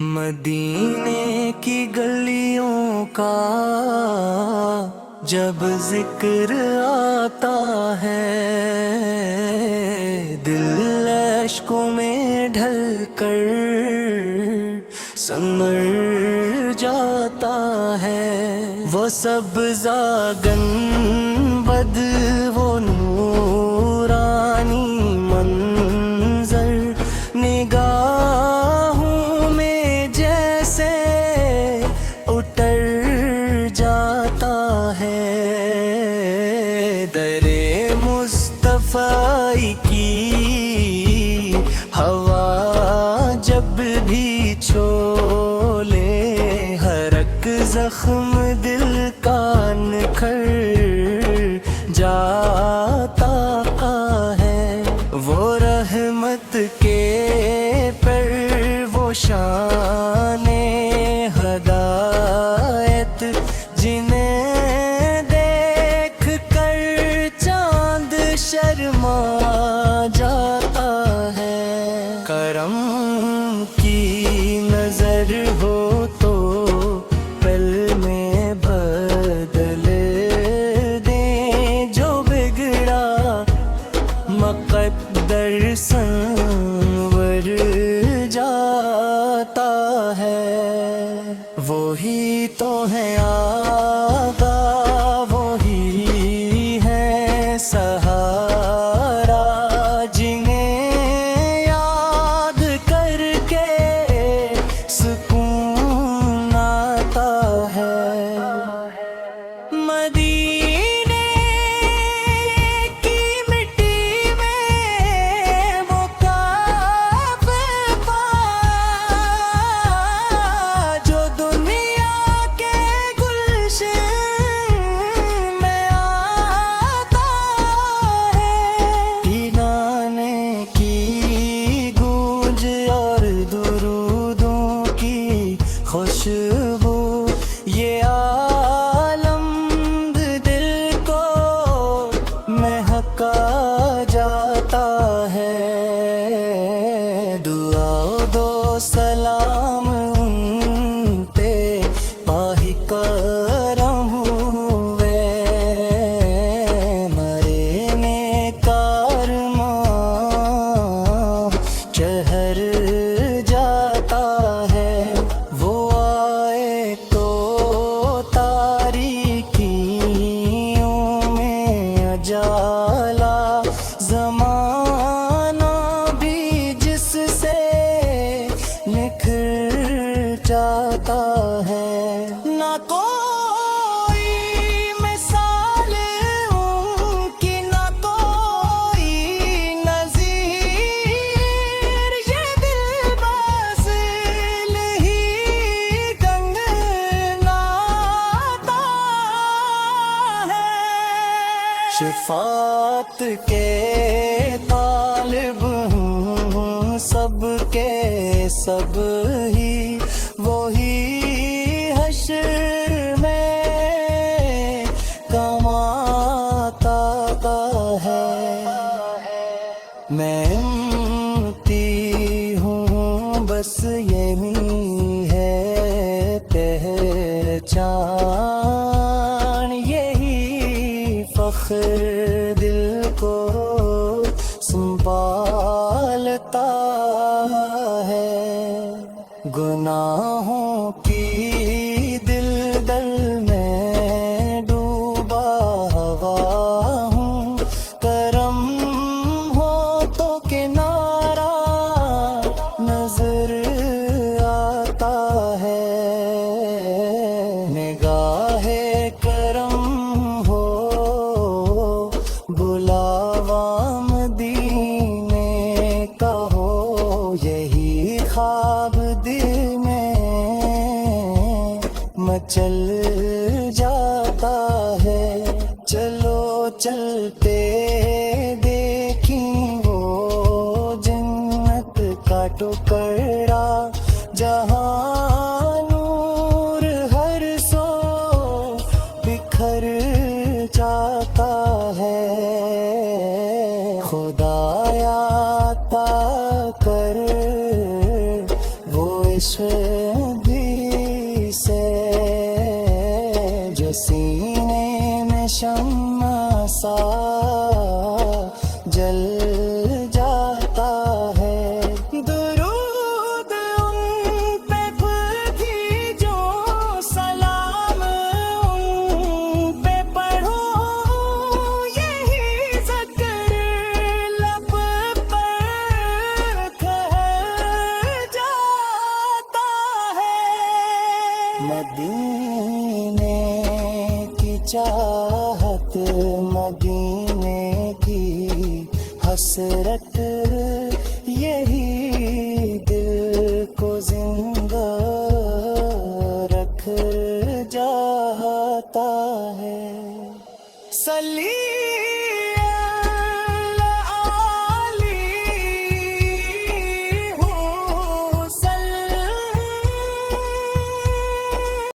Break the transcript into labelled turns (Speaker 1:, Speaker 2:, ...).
Speaker 1: مدینے کی گلیوں کا جب ذکر آتا ہے، دل اشکوں میں ڈھل کر سنور جاتا ہے۔ وہ سبزہ گنبد، وہ نورانی منظر، نگاہوں میں جیسے اتر جاتا ہے۔ در مصطفیٰ کی ہوا جب بھی چھولے، ہر ایک زخم دل کا نکھر جاتا ہے۔ وہ رحمت کے پر وہ شان ہدایت، جنہیں دیکھ کر چاند شرما جاتا ہے۔ کرم کی نظر ہو تو پل میں بدل دیں، جو بگڑا مقدر سنور جاتا ہے۔ وہی تو ہے آقا، وہی ہے سہارا، جنہیں یاد کر کے سکون آتا ہے۔ مدینے کی مٹی میں وہ کعبہ، جو دنیا کے گلشن میں آتا ہے۔ پیرانے کی گونج اور درودوں کی خوشبو، یہ عالم دل کو مہکا جاتا ہے۔ دعا دو سلام ان پہ پاہی کرم ہوئے، مرے کارماں چہر جاتا ہے۔ وہ آئے تو تاریکیوں میں اجالا، زمانہ بھی جس سے نکھر جاتا ہے۔ نہ کوئی مثال ان کی، نہ کوئی نظیر، یہ دل بس ہی گنگناتا ہے۔ شفاعت کے طالب ہوں سب کے سب ہی، وہی حشر میں کماتا ہے۔ میں امتی ہوں بس یہی ہے پہچان، یہی فخر دل کو سنبھالتا ہے۔ گناہوں کی دلدل میں ڈوبا ہوا ہوں، کرم ہو تو کنارہ نظر آتا ہے۔ نگاہ کرم ہو بلاوا مدینے کا ہو، یہی خواب دل میں مچل جاتا ہے۔ چلو چلتے دیکھیں وہ جنت کا ٹکڑا، جہاں نور ہر سو بکھر جاتا ہے۔ خدایا عطا کر وہ عشق بھی سے جو سینے میں شمع سا جل جاتا ہے. درود ان پہ بھی جو سلام ان پہ پڑھو یہی ذکر لب پر ٹھہر جاتا ہے. مدینے کی چاہت مدینے کی حسرت یہی